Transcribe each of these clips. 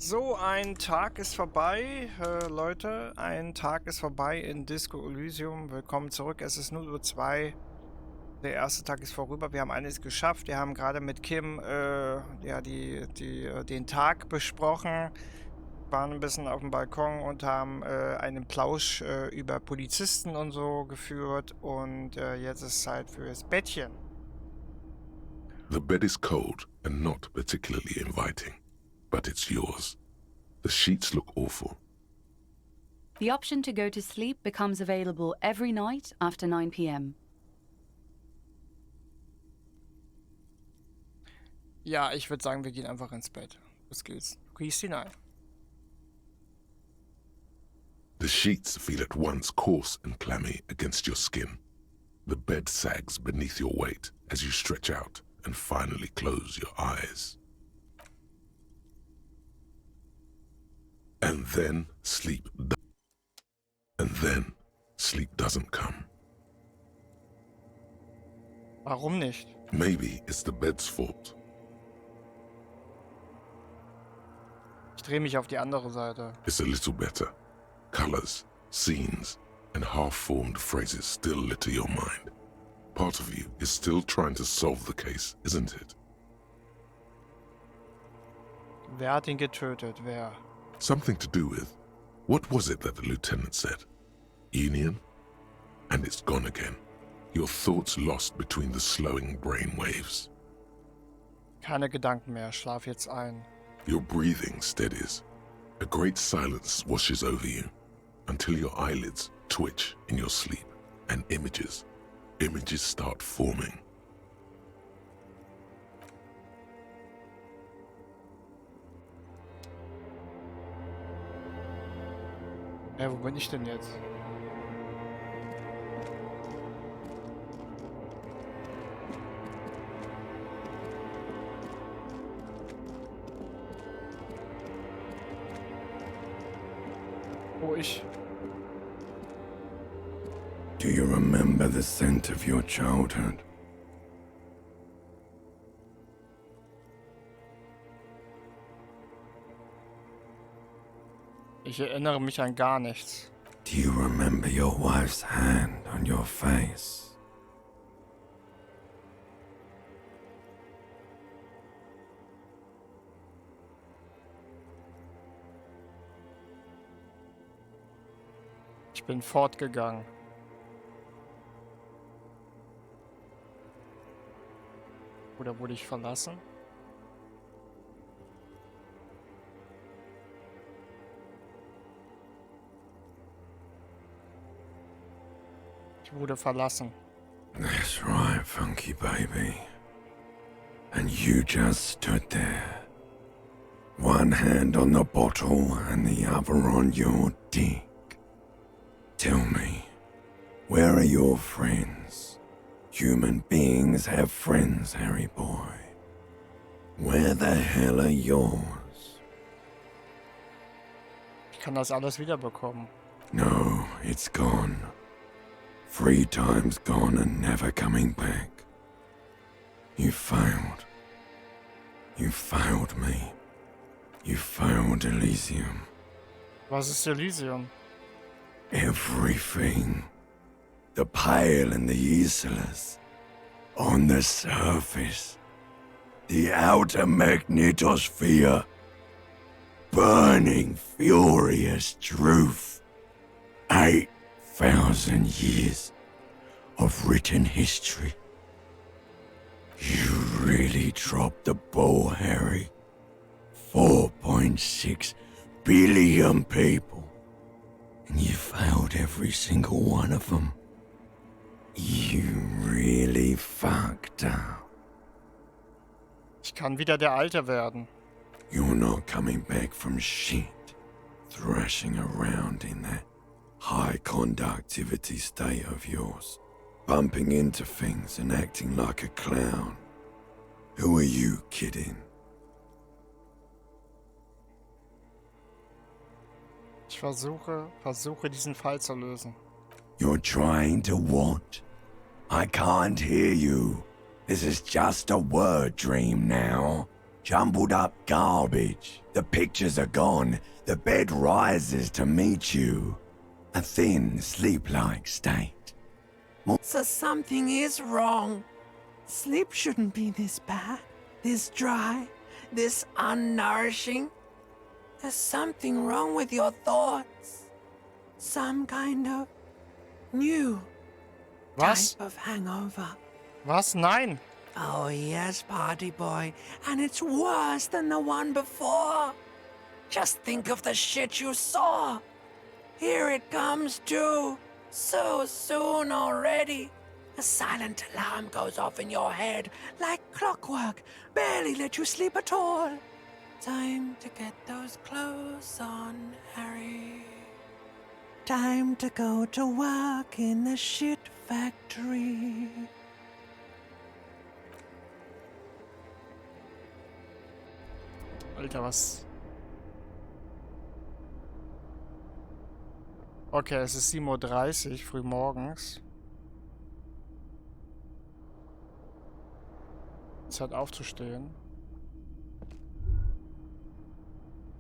So, ein Tag ist vorbei, Leute. Ein Tag ist vorbei in Disco Elysium. Willkommen zurück. Es ist 0:02 Uhr. Der erste Tag ist vorüber. Wir haben eines geschafft. Wir haben gerade mit Kim ja, den Tag besprochen. Waren ein bisschen auf dem Balkon und haben einen Plausch über Polizisten und so geführt. Und jetzt ist Zeit fürs Bettchen. The bed is cold and not particularly inviting, but it's yours. The sheets look awful. The option to go to sleep becomes available every night after 9 p.m. Ja, ich würde sagen, wir gehen einfach ins Bett. Los geht's. Riechst hinein. The sheets feel at once coarse and clammy against your skin. The bed sags beneath your weight as you stretch out and finally close your eyes. And then sleep doesn't come. Warum nicht? Maybe it's the bed's fault. Ich drehe mich auf die andere Seite. It's a little better. Colors, scenes, and half-formed phrases still litter your mind. Part of you is still trying to solve the case, isn't it? Wer hat ihn getötet? Wer? Something to do with, what was it that the lieutenant said? Union? And it's gone again. Your thoughts lost between the slowing brain waves. Keine Gedanken mehr. Schlaf jetzt ein. Your breathing steadies. A great silence washes over you until your eyelids twitch in your sleep and images start forming. Wo bin ich denn jetzt? Wo ich? Do you remember the scent of your childhood? Ich erinnere mich an gar nichts. Do you remember your wife's hand on your face? Ich bin fortgegangen. Oder wurde ich verlassen? Ich wurde verlassen. That's right, funky baby. And you just stood there. One hand on the bottle and the other on your dick. Tell me, where are your friends? Human beings have friends, Harry boy. Where the hell are yours? Ich kann das alles wiederbekommen. No, it's gone. 3 times gone and never coming back. You failed. You failed me. You failed Elysium. Was ist Elysium? Everything. The pale and the useless. On the surface. The outer magnetosphere. Burning, furious truth. 8,000 years of written history. You really dropped the ball, Harry. 4.6 billion people. And you failed every single one of them. You really fucked up. Ich kann wieder der Alte werden. You're not coming back from shit. Thrashing around in that high conductivity state of yours. Bumping into things and acting like a clown. Who are you kidding? Ich versuche diesen Fall zu lösen. You're trying to what? I can't hear you. This is just a word dream now. Jumbled up garbage. The pictures are gone. The bed rises to meet you. A thin, sleep-like state. So something is wrong. Sleep shouldn't be this bad, this dry, this unnourishing. There's something wrong with your thoughts. Some kind of new Was? type of hangover. Was? Nein. Oh yes, party boy. And it's worse than the one before. Just think of the shit you saw. Here it comes too. So soon already. A silent alarm goes off in your head like clockwork. Barely let you sleep at all. Time to get those clothes on, Harry. Time to go to work in the shit factory. Alter, was? Okay, es ist 7:30 Uhr früh morgens. Zeit aufzustehen.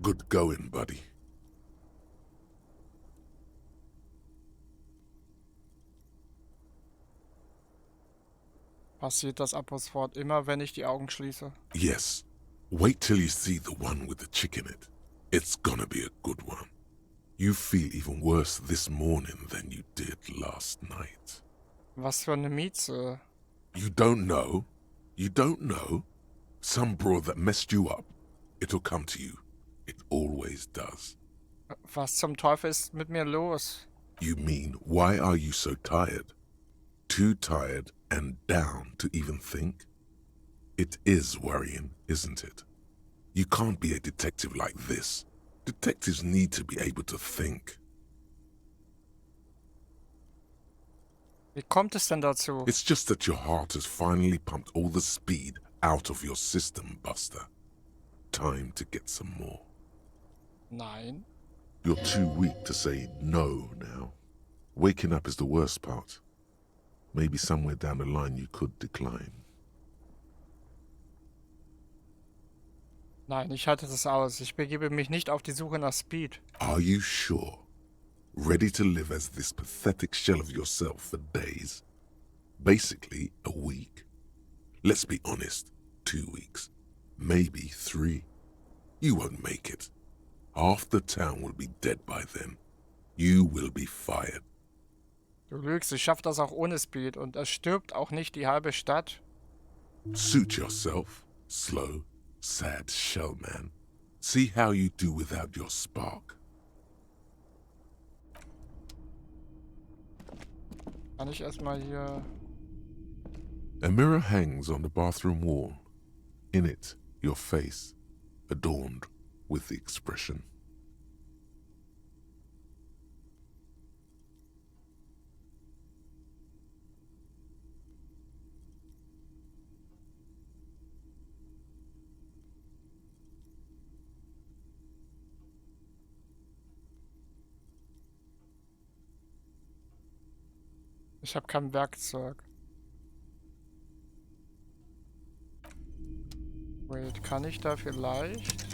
Good going, buddy. Passiert das ab sofort immer, wenn ich die Augen schließe? Yes. Wait till you see the one with the chick in it. It's gonna be a good one. You feel even worse this morning than you did last night. Was für eine Mieze. You don't know? You don't know? Some broad that messed you up. It'll come to you. It always does. Was zum Teufel ist mit mir los? You mean, why are you so tired? Too tired and down to even think? It is worrying, isn't it? You can't be a detective like this. Detectives need to be able to think. Wie kommt es denn dazu? It's just that your heart has finally pumped all the speed out of your system, Buster. Time to get some more. Nein. You're too weak to say no now. Waking up is the worst part. Maybe somewhere down the line you could decline. Nein, ich halte das aus. Ich begebe mich nicht auf die Suche nach Speed. Are you sure? Ready to live as this pathetic shell of yourself for days? Basically, a week. Let's be honest, 2 weeks. Maybe 3. You won't make it. Half the town will be dead by then. You will be fired. Du lügst, ich schaffe das auch ohne Speed und es stirbt auch nicht die halbe Stadt. Suit yourself, slow, sad shellman. See how you do without your spark. Kann ich erstmal hier... A mirror hangs on the bathroom wall. In it, your face, adorned with the expression. Ich habe kein Werkzeug. Wait, kann ich da vielleicht...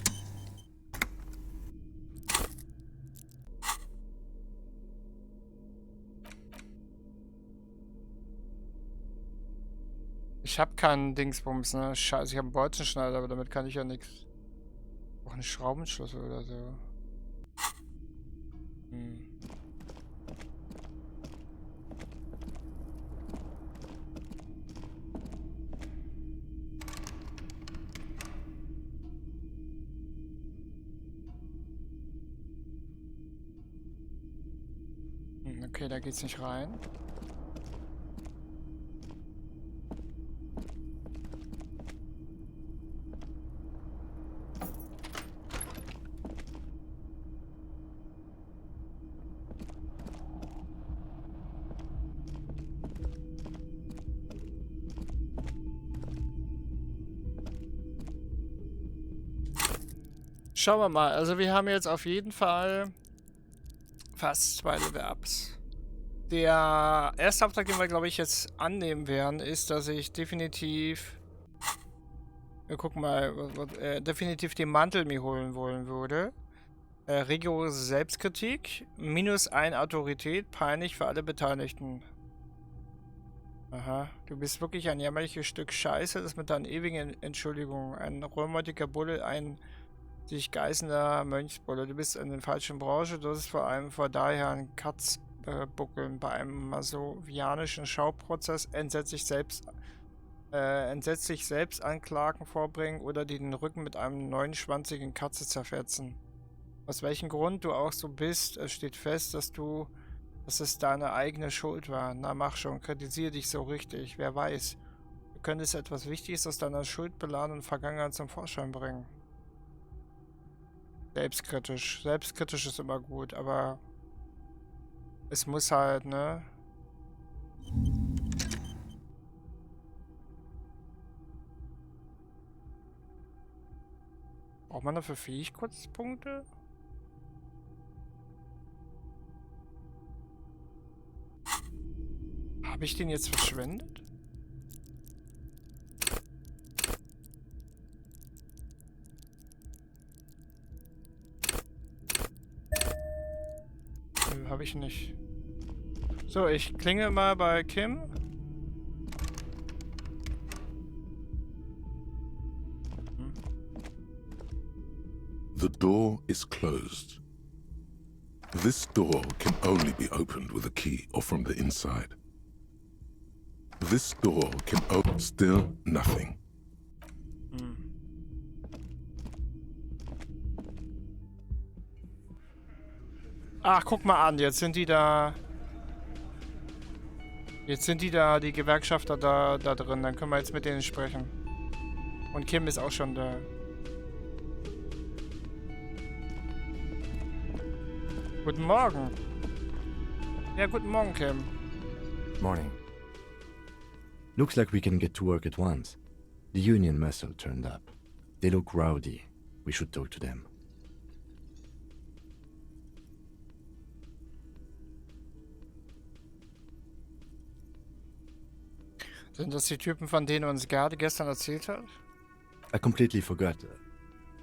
Ich habe keinen Dingsbums, ne? Scheiße, ich habe einen Bolzenschneider, aber damit kann ich ja nichts. Auch einen Schraubenschlüssel oder so. Hm. Okay, da geht's nicht rein. Schauen wir mal. Also wir haben jetzt auf jeden Fall fast 2 Level-Ups. Der erste Auftrag, den wir, glaube ich, jetzt annehmen werden, ist, dass ich definitiv Guck mal, definitiv den Mantel mir holen wollen würde. Rigorose Selbstkritik, -1 Autorität, peinlich für alle Beteiligten. Aha, du bist wirklich ein jämmerliches Stück Scheiße, das mit deinen ewigen Entschuldigungen. Ein reumütiger Bulle, ein sich geißelnder Mönchsbulle. Du bist in der falschen Branche, du hast vor allem vor daher ein Katzbuckeln bei einem masovianischen Schauprozess entsetzlich selbst Anklagen vorbringen oder dir den Rücken mit einem neunschwanzigen Katze zerfetzen. Aus welchem Grund du auch so bist, es steht fest, dass es deine eigene Schuld war. Na mach schon, kritisiere dich so richtig. Wer weiß, du könntest etwas Wichtiges aus deiner schuldbeladenen Vergangenheit zum Vorschein bringen. Selbstkritisch. Selbstkritisch ist immer gut, aber es muss halt, ne? Braucht man dafür Fähigkeitspunkte? Habe ich den jetzt verschwendet? Nö, habe ich nicht. So, ich klinge mal bei Kim. The door is closed. This door can only be opened with a key or from the inside. This door can open still nothing. Ach, guck mal an, jetzt sind die da. Jetzt sind die da, die Gewerkschafter da drin. Dann können wir jetzt mit denen sprechen. Und Kim ist auch schon da. Guten Morgen. Ja, guten Morgen, Kim. Morning. Looks like we can get to work at once. The union muscle turned up. They look rowdy. We should talk to them. Sind das die Typen, von denen uns Garde gestern erzählt hat? I completely forgot.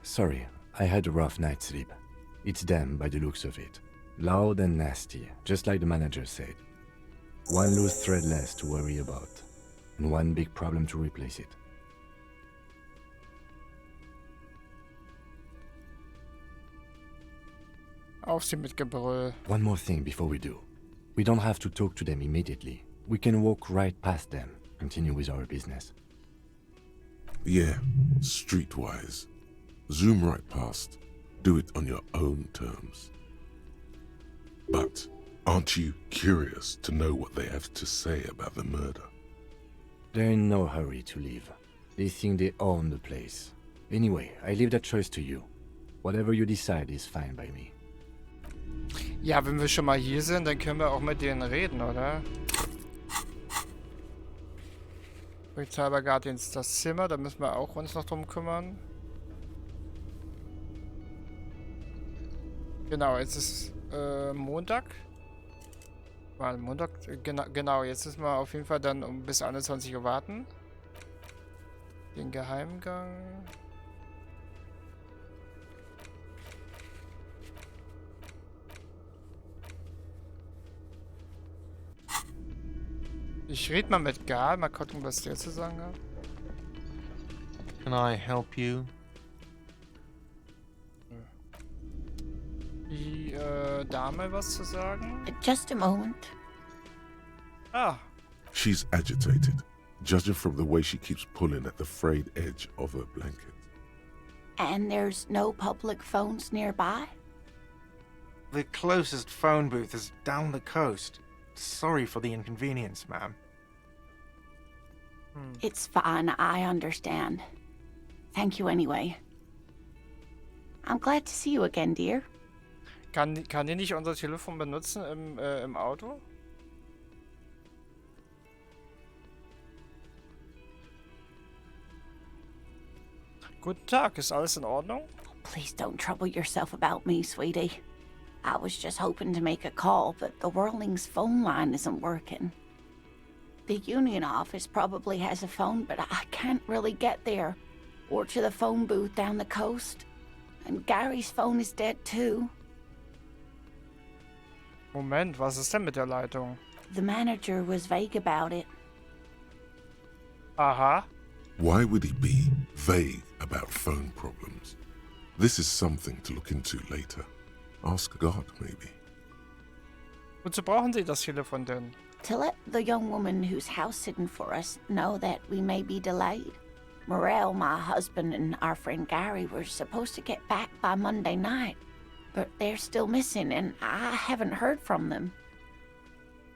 Sorry, I had a rough night's sleep. It's them by the looks of it. Loud and nasty, just like the manager said. One loose thread less to worry about. And one big problem to replace it. Auf sie mit Gebrüll. One more thing before we do. We don't have to talk to them immediately. We can walk right past them, continue with our business. Yeah, streetwise. Zoom right past. Do it on your own terms. But aren't you curious to know what they have to say about the murder? They're in no hurry to leave. They think they own the place. Anyway, I leave that choice to you. Whatever you decide is fine by me. Ja, wenn wir schon mal hier sind, dann können wir auch mit denen reden, oder? Polizeibeamter ins das Zimmer, da müssen wir auch uns noch drum kümmern. Genau, jetzt ist Montag. War Montag? Genau, jetzt müssen wir auf jeden Fall dann bis 21 Uhr warten. Den Geheimgang. Ich rede mal mit Gal, mal gucken, was der zu sagen hat. Can I help you? Die Dame was zu sagen? Just a moment. Ah, She's agitated, judging from the way she keeps pulling at the frayed edge of her blanket. And there's no public phones nearby? The closest phone booth is down the coast. Sorry for the inconvenience, ma'am. It's fine, I understand. Thank you anyway. I'm glad to see you again, dear. kann die nicht unser Telefon benutzen im Auto? Guten Tag, ist alles in Ordnung? Please don't trouble yourself about me, sweetie. I was just hoping to make a call, but the Whirling's phone line isn't working. The union office probably has a phone, but I can't really get there. or to the phone booth down the coast. And Gary's phone is dead too. Moment, was ist denn mit der Leitung? The manager was vague about it. Aha. Why would he be vague about phone problems? This is something to look into later. Ask God, maybe. Wozu brauchen Sie das Telefon denn? To let the young woman who's house sitting for us know that we may be delayed. Morel, my husband, and our friend Gary were supposed to get back by Monday night, but they're still missing, and I haven't heard from them.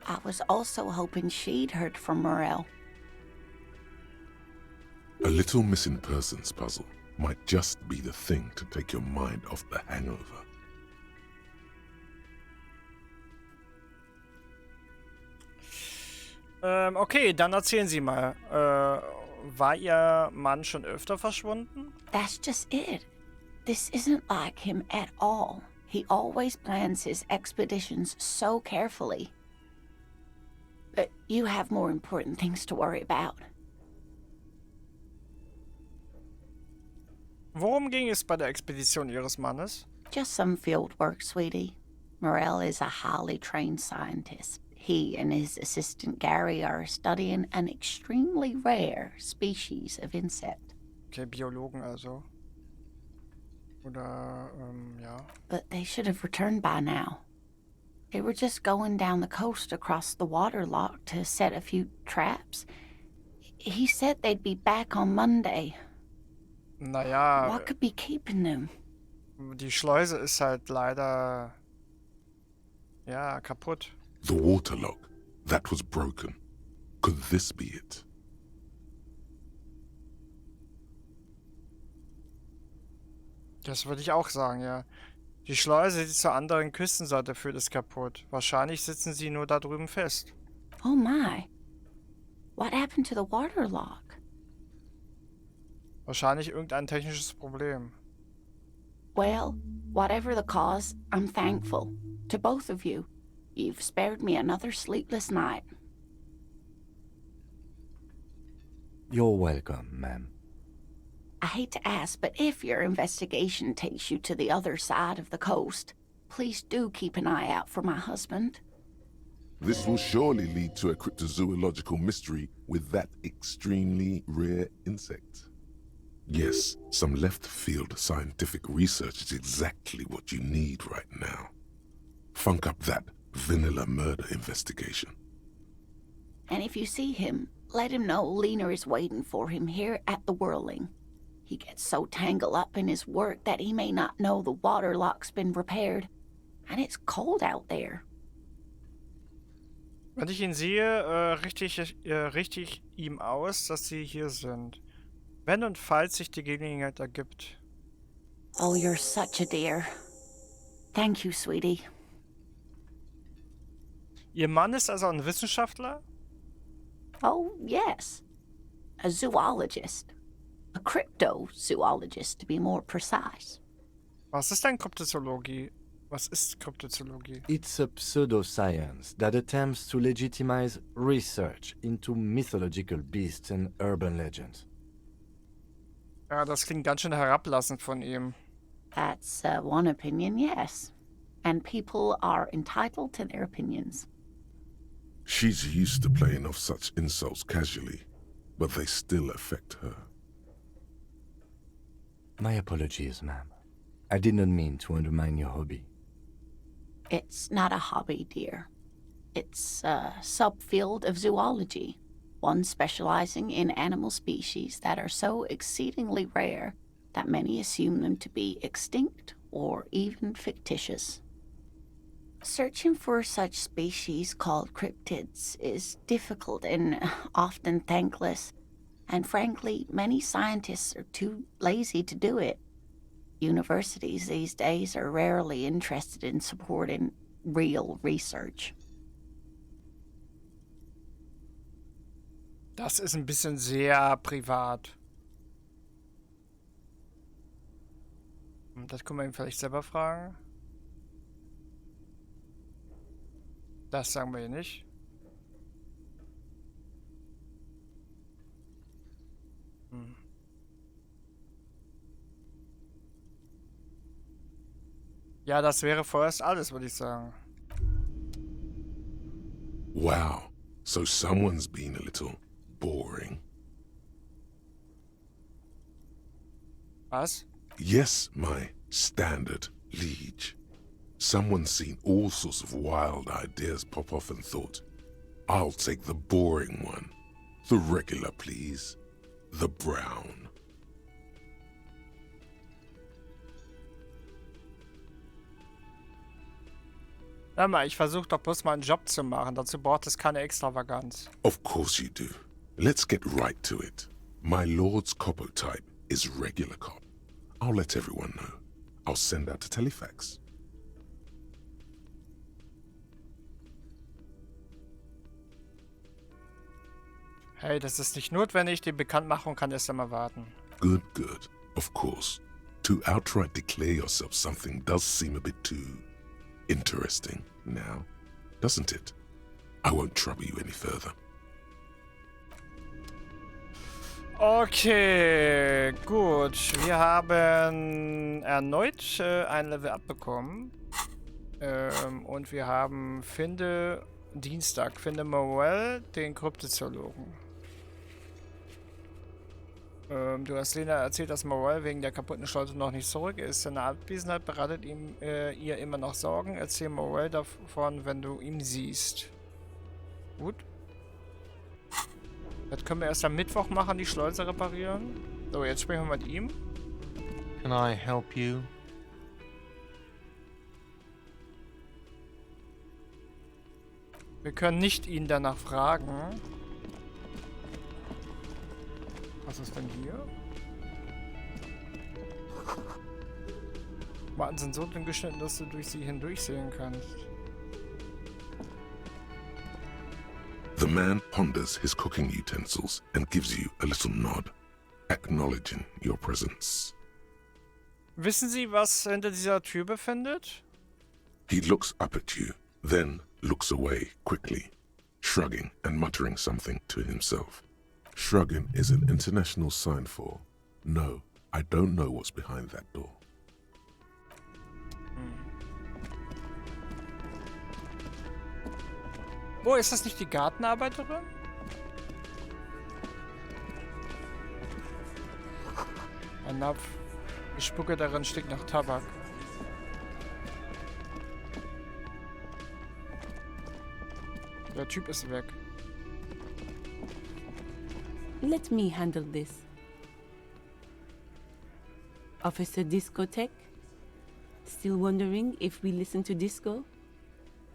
I was also hoping she'd heard from Morel. A little missing persons puzzle might just be the thing to take your mind off the hangover. Okay, dann erzählen Sie mal. War Ihr Mann schon öfter verschwunden? That's just it. This isn't like him at all. He always plans his expeditions so carefully. But you have more important things to worry about. Worum ging es bei der Expedition Ihres Mannes? Just some field work, sweetie. Morel is a highly trained scientist. He and his assistant Gary are studying an extremely rare species of insect. Okay, Biologen also. Oder, ja. But they should have returned by now. They were just going down the coast across the water lock to set a few traps. He said they'd be back on Monday. Naja, What could be keeping them? die Schleuse ist halt leider, ja, kaputt. The waterlock, that was broken. Could this be it? Das würde ich auch sagen, ja. Die Schleuse, die zur anderen Küstenseite führt, ist kaputt. Wahrscheinlich sitzen sie nur da drüben fest. Oh my. What happened to the water lock? Wahrscheinlich irgendein technisches Problem. Well, whatever the cause, I'm thankful. To both of you. You've spared me another sleepless night. You're welcome, ma'am. I hate to ask, but if your investigation takes you to the other side of the coast, please do keep an eye out for my husband. This will surely lead to a cryptozoological mystery with that extremely rare insect. Yes, some left-field scientific research is exactly what you need right now. Funk up that vanilla murder investigation. And if you see him, let him know Lena is waiting for him here at the Whirling. He gets so tangled up in his work that he may not know the water lock's been repaired. And it's cold out there. Wenn ich ihn sehe, richte ich ihm aus, dass sie hier sind. Wenn und falls sich die Gelegenheit ergibt. Oh, you're such a dear. Thank you, sweetie. Ihr Mann ist also ein Wissenschaftler? Oh, yes. A zoologist. A cryptozoologist, to be more precise. Was ist denn Kryptozoologie? Was ist Kryptozoologie? It's a pseudoscience that attempts to legitimize research into mythological beasts and urban legends. Ja, das klingt ganz schön herablassend von ihm. That's one opinion, yes. And people are entitled to their opinions. She's used to playing off such insults casually, but they still affect her. My apologies, ma'am. I did not mean to undermine your hobby. It's not a hobby, dear. It's a subfield of zoology, one specializing in animal species that are so exceedingly rare that many assume them to be extinct or even fictitious. Searching for such species called cryptids is difficult and often thankless, and frankly, many scientists are too lazy to do it. Universities these days are rarely interested in supporting real research. Das ist ein bisschen sehr privat. Das können wir ihn vielleicht selber fragen. Das sagen wir hier nicht. Ja, das wäre vorerst alles, würde ich sagen. Wow, so someone's been a little boring. Was? Yes, my standard liege. Someone's seen all sorts of wild ideas pop off and thought, I'll take the boring one. The regular, please. The brown. Hör mal, ich versuche doch bloß mal einen Job zu machen. Dazu braucht es keine Extravaganz. Of course you do. Let's get right to it. My lord's coppo type is regular cop. I'll let everyone know. I'll send out a telefax. Hey, das ist nicht notwendig. Die Bekanntmachung kann erst einmal warten. Good, good. Of course. To outright declare yourself something does seem a bit too interesting now, doesn't it? I won't trouble you any further. Okay, gut. Wir haben erneut ein Level abbekommen. Und wir haben finde Morell, den Kryptozoologen. Du hast Lena erzählt, dass Morell wegen der kaputten Schleuse noch nicht zurück ist. Seine Abwesenheit bereitet ihr immer noch Sorgen. Erzähl Morell davon, wenn du ihn siehst. Gut. Das können wir erst am Mittwoch machen, die Schleuse reparieren. So, jetzt sprechen wir mit ihm. Can I help you? Wir können nicht ihn danach fragen. Was ist denn hier? Matten sind so dünn geschnitten, dass du durch sie hindurch sehen kannst. The man ponders his cooking utensils and gives you a little nod, acknowledging your presence. Wissen Sie, was hinter dieser Tür befindet? He looks up at you, then looks away quickly, shrugging and muttering something to himself. Shrugging is an international sign for, no, I don't know what's behind that door. Oh, ist das nicht die Gartenarbeiterin? Ein Napf. Die Spucke darin stinkt nach Tabak. Der Typ ist weg. Let me handle this. Officer Discotheque? Still wondering if we listen to disco?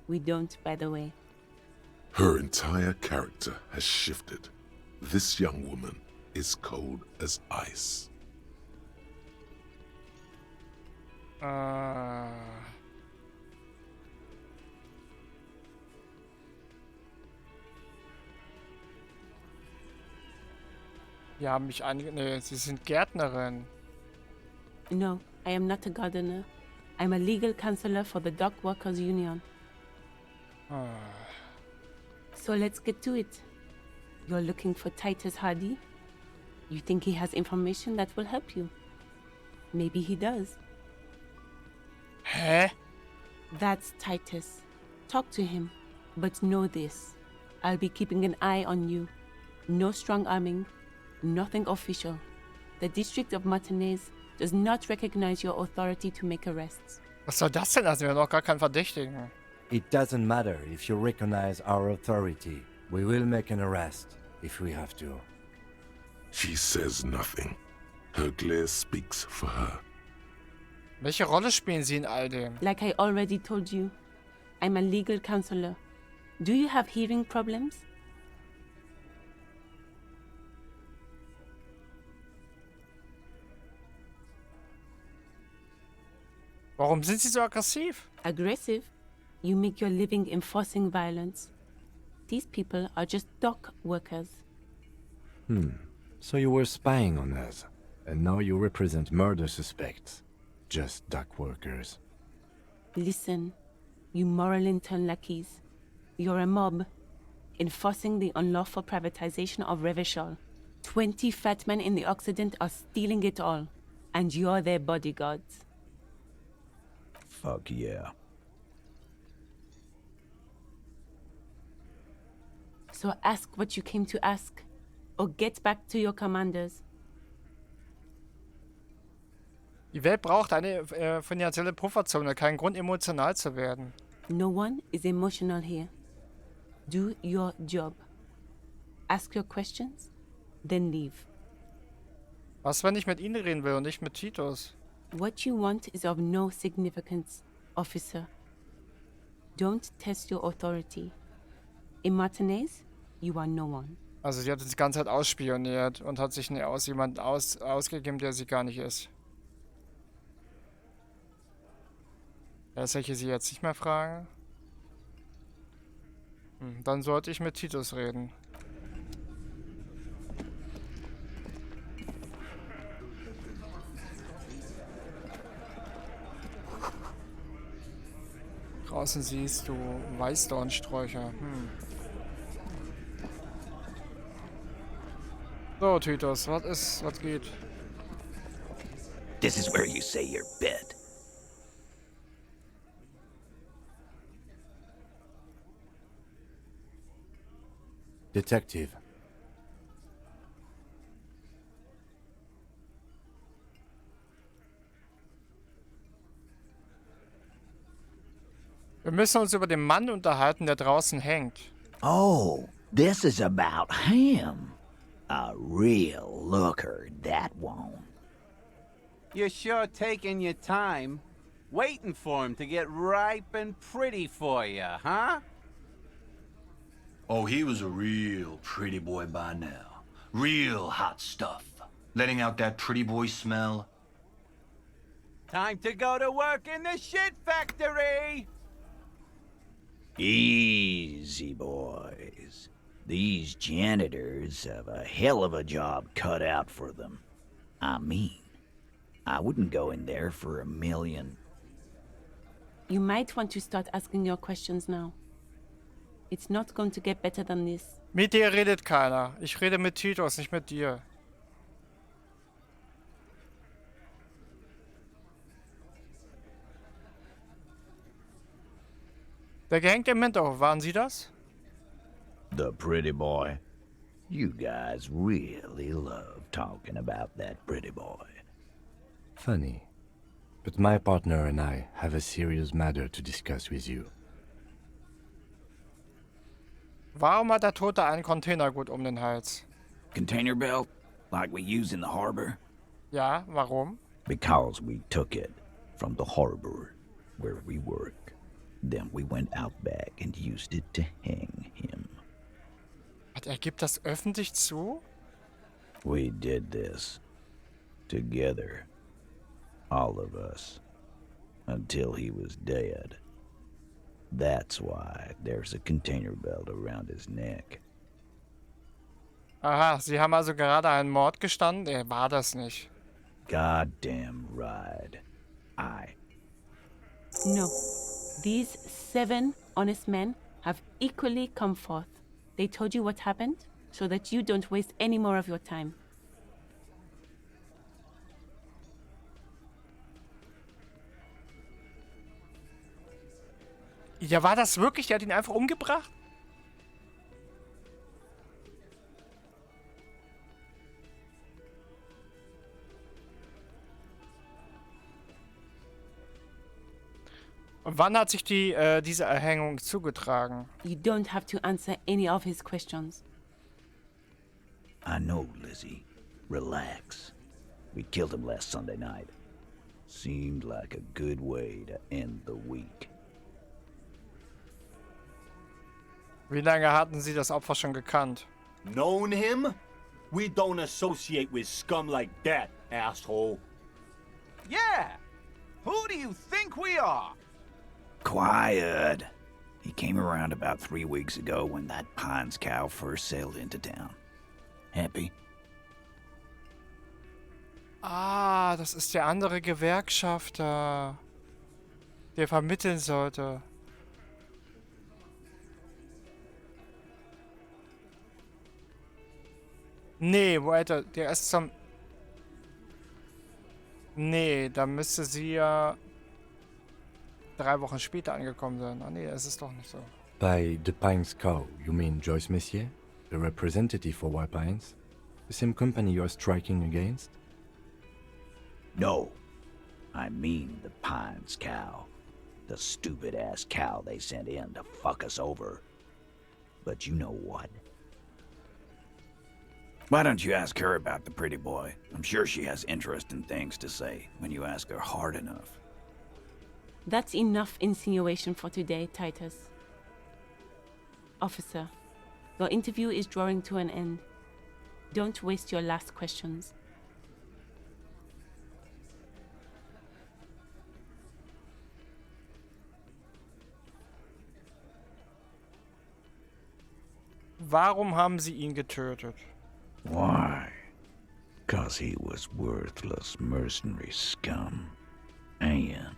We don't, by the way. Her entire character has shifted. This young woman is cold as ice. Die haben mich einige... Nee, sie sind Gärtnerin. No, I am not a gardener. I'm a legal counselor for the Dock Workers Union. So let's get to it. You're looking for Titus Hardy? You think he has information that will help you? Maybe he does. Hä? That's Titus. Talk to him. But know this. I'll be keeping an eye on you. No strong arming. Nothing official. The District of Martinez does not recognize your authority to make arrests. Was soll das denn? Also wir haben noch gar keinen Verdächtigen. It doesn't matter if you recognize our authority. We will make an arrest if we have to. She says nothing. Her glare speaks for her. Welche Rolle spielen Sie in all dem? Like I already told you, I'm a legal counselor. Do you have hearing problems? Warum sind Sie so aggressiv? Aggressive? You make your living enforcing violence. These people are just dock workers. So you were spying on us, and now you represent murder suspects. Just dock workers. Listen, you moral intern lackeys. You're a mob, enforcing the unlawful privatization of Revachol. 20 fat men in the Occident are stealing it all, and you're their bodyguards. Fuck yeah. So ask what you came to ask, or get back to your commanders. Die Welt braucht eine finanzielle Pufferzone, keinen Grund, emotional zu werden. No one is emotional here. Do your job. Ask your questions, then leave. Was, wenn ich mit Ihnen reden will und nicht mit Titus? What you want is of no significance, officer. Don't test your authority. In Martinez, you are no one. Also sie hat uns die ganze Zeit ausspioniert und hat sich jemanden ausgegeben, der sie gar nicht ist. Ja, soll ich sie jetzt nicht mehr fragen? Dann sollte ich mit Titus reden. Draußen siehst du Weißdornsträucher. So, Titus, was geht? This is where you say your bit. Detective. Wir müssen uns über den Mann unterhalten, der draußen hängt. Oh, this is about him. A real looker, that one. You're sure taking your time, waiting for him to get ripe and pretty for you, huh? Oh, he was a real pretty boy by now. Real hot stuff. Letting out that pretty boy smell. Time to go to work in the shit factory! Easy, boys. These janitors have a hell of a job cut out for them. I mean, I wouldn't go in there for $1 million. You might want to start asking your questions now. It's not going to get better than this. Mit dir redet keiner. Ich rede mit Titus, nicht mit dir. Der Gehängte im Hinterhof, waren Sie das? The pretty boy. You guys really love talking about that pretty boy. Funny. But my partner and I have a serious matter to discuss with you. Warum hat der Tote ein Containergut um den Hals? Container belt, like we use in the harbor? Ja, warum? Because we took it from the harbor where we work. Then we went out back and used it to hang him. Er gibt das öffentlich zu? We did this. Together. All of us. Until he was dead. That's why there's a container belt around his neck. Aha, Sie haben also gerade einen Mord gestanden? War das nicht. Goddamn right. No. These 7 honest men have equally come forth. They told you what happened, so that you don't waste any more of your time. Ja, war das wirklich? Der hat ihn einfach umgebracht? Und wann hat sich diese Erhängung zugetragen? You don't have to answer any of his questions. I know, Lizzie. Relax. We killed him last Sunday night. Seemed like a good way to end the week. Wie lange hatten Sie das Opfer schon gekannt? Known him? We don't associate with scum like that, asshole. Yeah! Who do you think we are? Quiet. He came around about 3 weeks ago when that Pines cow first sailed into town. Happy? Ah, das ist der andere Gewerkschafter, der vermitteln sollte. Nee, Alter, der ist zum... Nee, da müsste sie ja... 3 Wochen später angekommen sind. Ah nee, das ist doch nicht so. By the Pines Cow, you mean Joyce Messier, the representative for White Pines? The same company you're striking against? No. I mean the Pines cow. The stupid-ass cow they sent in to fuck us over. But you know what? Why don't you ask her about the pretty boy? I'm sure she has interesting things to say when you ask her hard enough. That's enough insinuation for today, Titus. Officer, your interview is drawing to an end. Don't waste your last questions. Warum haben sie ihn getötet? Why? 'Cause he was worthless mercenary scum. And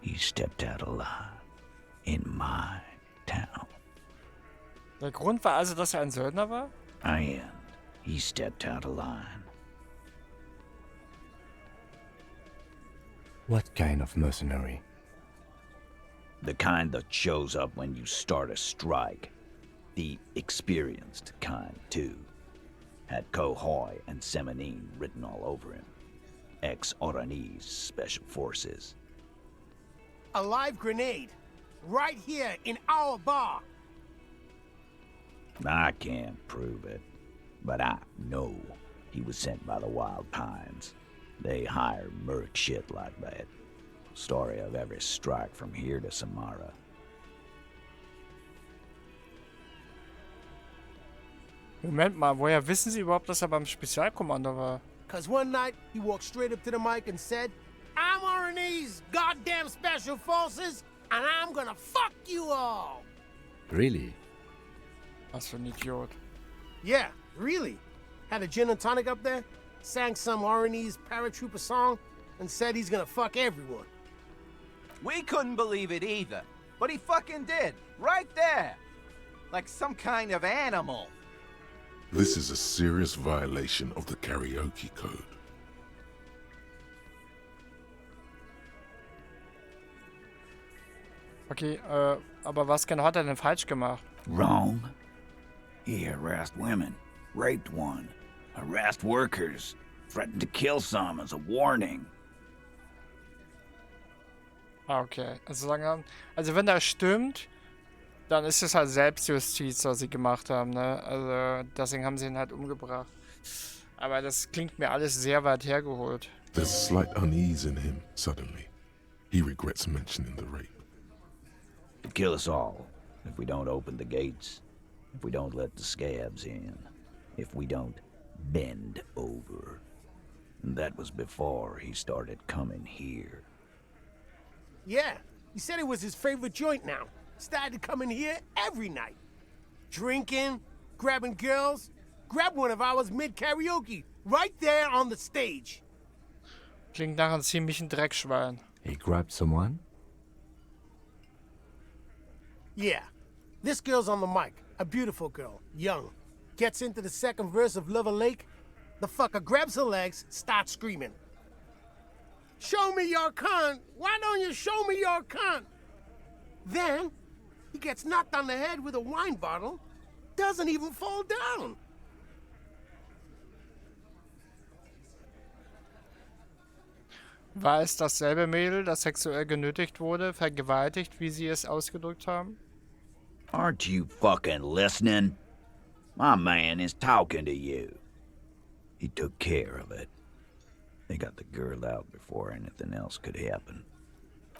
he stepped out alive in my town. Der Grund war also, dass er ein Söldner war? And he stepped out of line. What kind of mercenary? The kind that shows up when you start a strike. The experienced kind, too. Had Cohoy and Semenine written all over him. Ex-Oranese Special Forces. A live grenade. Right here in our bar. I can't prove it, but I know he was sent by the Wild Pines. They hire merc shit like that. Story of every strike from here to Samara. Moment mal, woher wissen Sie überhaupt, dass er beim Spezialkommando war? 'Cause one night he walked straight up to the mic and said, "I'm Oranese goddamn Special Forces, and I'm gonna fuck you all." Really? Was für ein Idiot. Yeah, really. Had a gin and tonic up there, sang some Oranese paratrooper song, and said he's gonna fuck everyone. We couldn't believe it either, but he fucking did, right there. Like some kind of animal. This is a serious violation of the karaoke code. Okay, aber was genau hat er denn falsch gemacht? Wrong. He harassed women, raped one, harassed workers, threatened to kill some as a warning. Ah, okay. Also wenn das stimmt, dann ist es halt Selbstjustiz, was sie gemacht haben, ne? Also deswegen haben sie ihn halt umgebracht. Aber das klingt mir alles sehr weit hergeholt. There's a slight unease in him, suddenly. He regrets mentioning the rape. It'd kill us all if we don't open the gates, if we don't let the scabs in, if we don't bend over. And that was before he started coming here. Yeah, he said it was his favorite joint now. Started coming here every night. Drinking, grabbing girls. Grabbed one of ours mid-karaoke, right there on the stage. Klingt nach einem ziemlichen Dreckschwein. He grabbed someone? Yeah. This girl's on the mic. A beautiful girl. Young. Gets into the second verse of Lover Lake. The fucker grabs her legs, starts screaming. "Show me your cunt! Why don't you show me your cunt?" Then, he gets knocked on the head with a wine bottle. Doesn't even fall down. War es dasselbe Mädel, das sexuell genötigt wurde, vergewaltigt, wie sie es ausgedrückt haben? Aren't you fucking listening? My man is talking to you. He took care of it. They got the girl out before anything else could happen.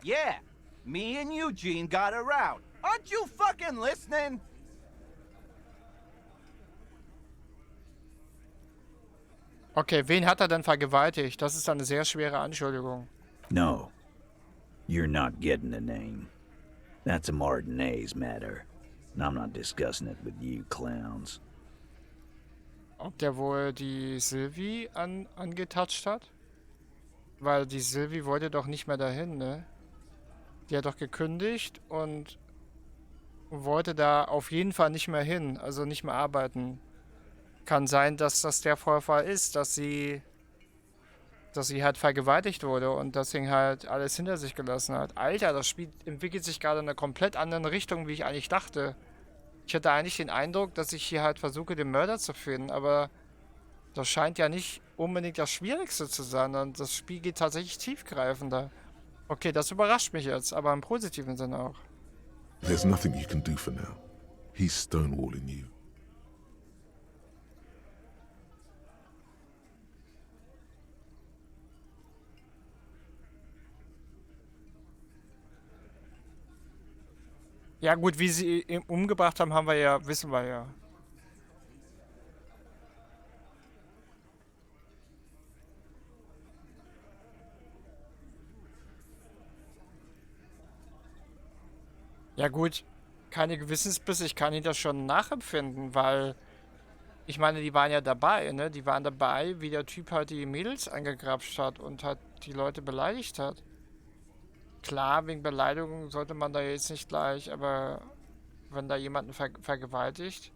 Yeah, me and Eugene got her out. Aren't you fucking listening? Okay, wen hat er denn vergewaltigt? Das ist eine sehr schwere Anschuldigung. No, you're not getting the name. That's a Martinez matter. And I'm not discussing it with you clowns. Ob der wohl die Sylvie angetatscht hat? Weil die Sylvie wollte doch nicht mehr dahin, ne? Die hat doch gekündigt und wollte da auf jeden Fall nicht mehr hin, also nicht mehr arbeiten. Kann sein, dass das der Vorfall ist, dass sie dass sie halt vergewaltigt wurde und deswegen halt alles hinter sich gelassen hat. Alter, das Spiel entwickelt sich gerade in einer komplett anderen Richtung, wie ich eigentlich dachte. Ich hatte eigentlich den Eindruck, dass ich hier halt versuche, den Mörder zu finden, aber das scheint ja nicht unbedingt das Schwierigste zu sein und das Spiel geht tatsächlich tiefgreifender. Okay, das überrascht mich jetzt, aber im positiven Sinne auch. There's nothing you can do for now. He's stonewalling you. Ja gut, wie sie ihn umgebracht haben, wissen wir ja. Ja gut, keine Gewissensbisse, ich kann ihn das schon nachempfinden, weil ich meine, die waren ja dabei, ne? Die waren dabei, wie der Typ halt die Mädels angegrapscht hat und halt die Leute beleidigt hat. Klar, wegen Beleidigung sollte man da jetzt nicht gleich, aber wenn da jemanden vergewaltigt,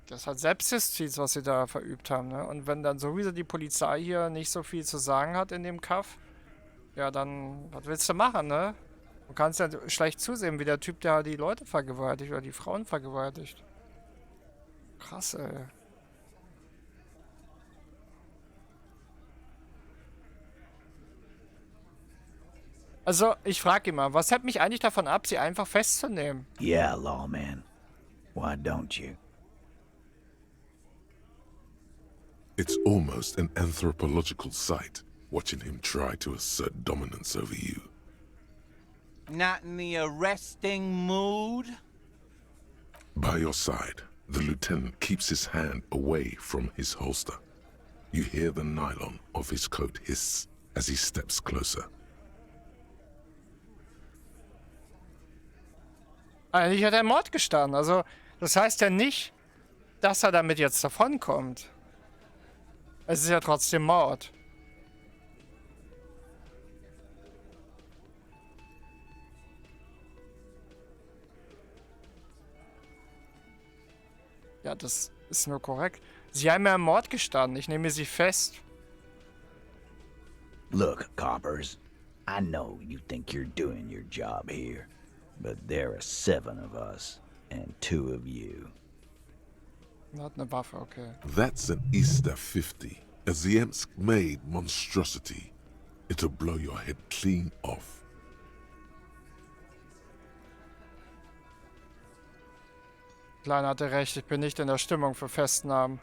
das ist halt Selbstjustiz, was sie da verübt haben, ne? Und wenn dann sowieso die Polizei hier nicht so viel zu sagen hat in dem Kaff, ja dann, was willst du machen, ne? Du kannst ja schlecht zusehen, wie der Typ da die Leute vergewaltigt oder die Frauen vergewaltigt. Krass, ey. Also, ich frage ihn mal, was hält mich eigentlich davon ab, sie einfach festzunehmen? Yeah, lawman. Why don't you? It's almost an anthropological sight, watching him try to assert dominance over you. Not in the arresting mood? By your side, the lieutenant keeps his hand away from his holster. You hear the nylon of his coat hiss as he steps closer. Eigentlich hat er Mord gestanden. Also, das heißt ja nicht, dass er damit jetzt davonkommt. Es ist ja trotzdem Mord. Ja, das ist nur korrekt. Sie haben ja Mord gestanden. Ich nehme sie fest. Look, coppers, I know you think you're doing your job here, but there are 7 of us and 2 of you. Hat eine Waffe, okay. That's an Easter 50, a Ziemsk-made monstrosity. It'll blow your head clean off. Kleiner hatte recht, ich bin nicht in der Stimmung für Festnahmen.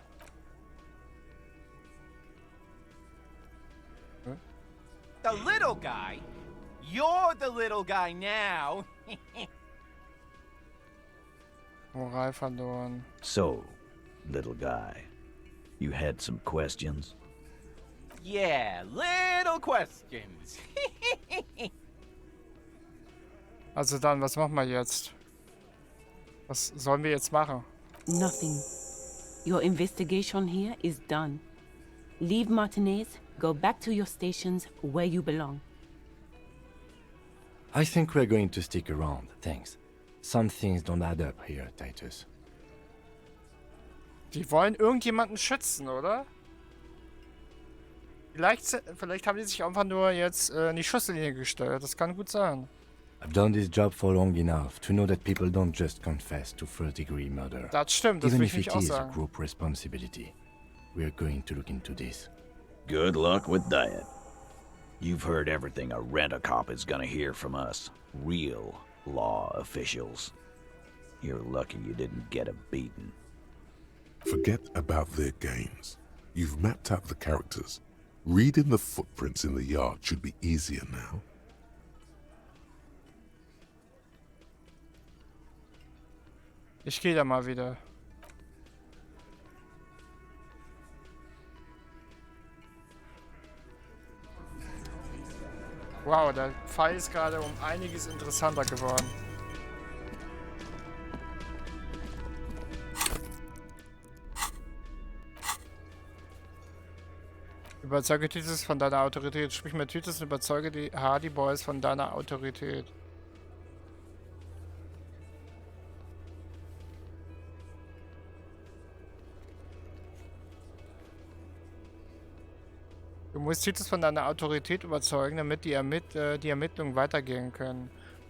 The little guy? You're the little guy now. Moral verloren. So, little guy, you had some questions? Yeah, little questions. Also dann, was machen wir jetzt? Was sollen wir jetzt machen? Nothing. Your investigation here is done. Leave Martinez, go back to your stations where you belong. I think we're going to stick around, thanks. Some things don't add up here, Titus. Die wollen irgendjemanden schützen, oder? Vielleicht haben die sich einfach nur jetzt in die Schusslinie gestellt. Das kann gut sein. I've done this job for long enough to know that people don't just confess to first-degree murder. Das stimmt, das Even will if ich it auch is a sagen. group responsibility. We're going to look into this. Good luck with that. You've heard everything a rent-a-cop is gonna hear from us. Real law officials. You're lucky you didn't get a beating. Forget about their games. You've mapped out the characters. Reading the footprints in the yard should be easier now. Ich gehe da mal wieder. Wow, der Fall ist gerade um einiges interessanter geworden. Überzeuge Titus von deiner Autorität. Sprich mit Titus und überzeuge die Hardy Boys von deiner Autorität. Du musst Titus von deiner Autorität überzeugen, damit die Ermittlungen weitergehen können.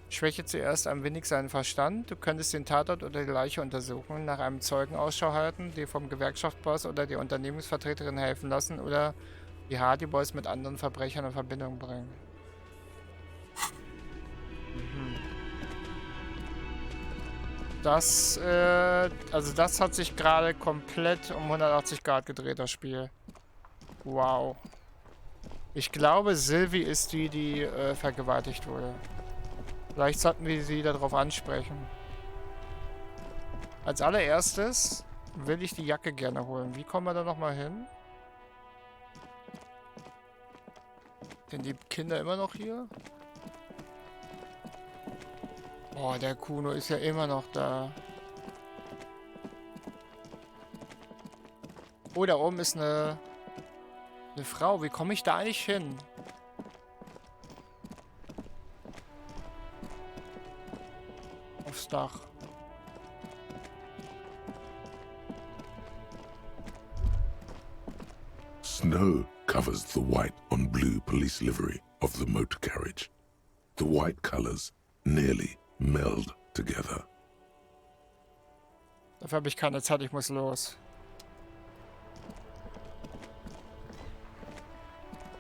Schwäche zuerst ein wenig seinen Verstand. Du könntest den Tatort oder die Leiche untersuchen, nach einem Zeugen Ausschau halten, dir vom Gewerkschaftsboss oder der Unternehmensvertreterin helfen lassen oder die Hardy Boys mit anderen Verbrechern in Verbindung bringen. Das, also das hat sich gerade komplett um 180 Grad gedreht, das Spiel. Wow. Ich glaube, Sylvie ist die, die vergewaltigt wurde. Vielleicht sollten wir sie darauf ansprechen. Als allererstes will ich die Jacke gerne holen. Wie kommen wir da nochmal hin? Sind die Kinder immer noch hier? Oh, der Kuno ist ja immer noch da. Oh, da oben ist eine Frau. Wie komme ich da eigentlich hin? Aufs Dach. Snow covers the white on blue police livery of the motor carriage. The white colors nearly meld together. Dafür habe ich keine Zeit, ich muss los.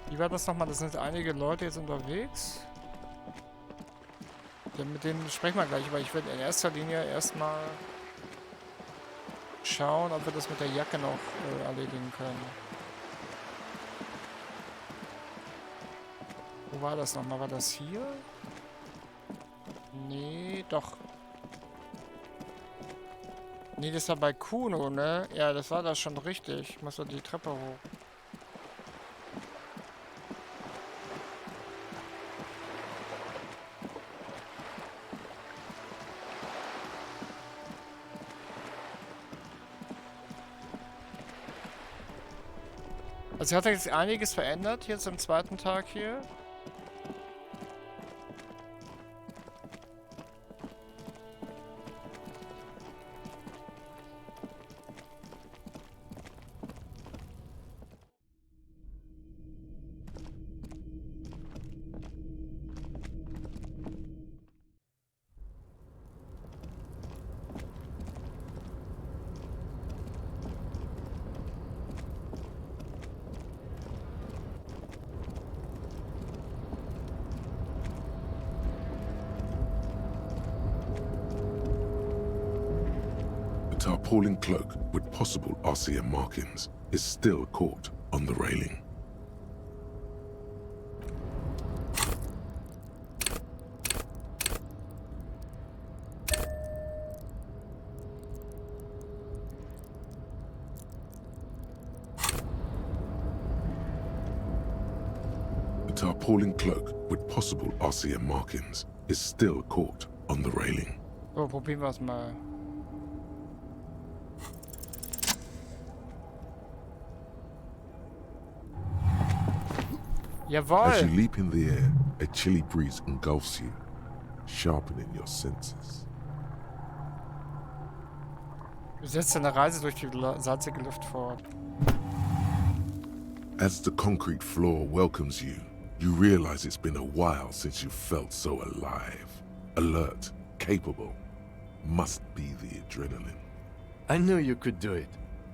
Wie war das nochmal? Das sind einige Leute jetzt unterwegs. Ja, mit denen sprechen wir gleich, aber ich will in erster Linie erstmal schauen, ob wir das mit der Jacke noch erledigen können. Wo war das nochmal? War das hier? Nee, doch. Nee, das war bei Kuno, ne? Ja, das war das schon richtig. Ich muss doch die Treppe hoch. Also hat jetzt einiges verändert jetzt am zweiten Tag hier. A tarpaulin cloak with possible RCM markings is still caught on the railing. A tarpaulin cloak with possible RCM markings is still caught on the railing. So, probieren wir es mal. Jawohl! As you leap in the air, a chilly breeze engulfs you, sharpening your senses. Du setzt eine Reise durch die salzige Luft fort. As the concrete floor welcomes you, you realize it's been a while since you felt so alive, alert, capable. Must be the adrenaline. I knew you could do it.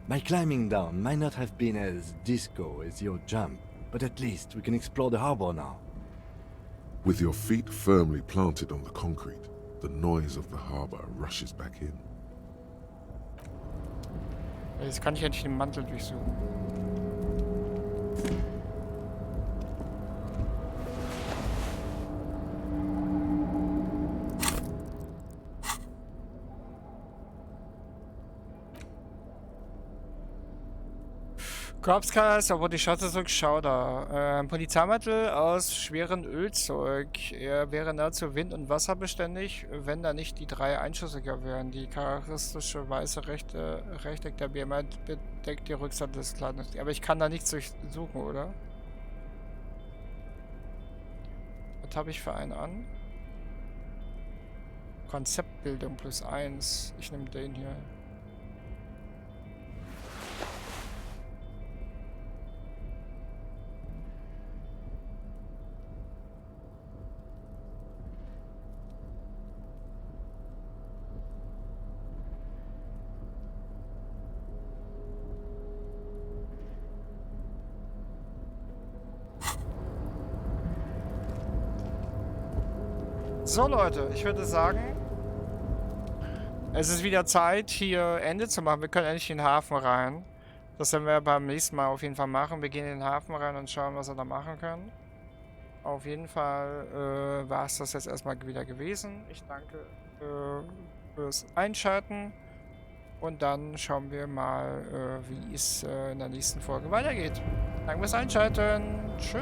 My climbing down might not have been as disco as your jump, but at least we can explore the harbor now. With your feet firmly planted on the concrete, the noise of the harbor rushes back in. Jetzt kann ich endlich den Mantel durchsuchen. Korpskreis, obwohl die Schotte zurückschaut da. Polizeimantel aus schwerem Ölzeug. Er wäre nahezu wind- und wasserbeständig, wenn da nicht die 3 Einschusslöcher wären. Die charakteristische weiße Rechteck der BMI bedeckt die Rückseite des Kleides. Aber ich kann da nichts durchsuchen, oder? Was habe ich für einen an? Konzeptbildung +1. Ich nehme den hier. So Leute, ich würde sagen, es ist wieder Zeit, hier Ende zu machen. Wir können endlich in den Hafen rein. Das werden wir beim nächsten Mal auf jeden Fall machen. Wir gehen in den Hafen rein und schauen, was wir da machen können. Auf jeden Fall war es das jetzt erstmal wieder gewesen. Ich danke fürs Einschalten. Und dann schauen wir mal, wie es in der nächsten Folge weitergeht. Danke fürs Einschalten. Tschüss.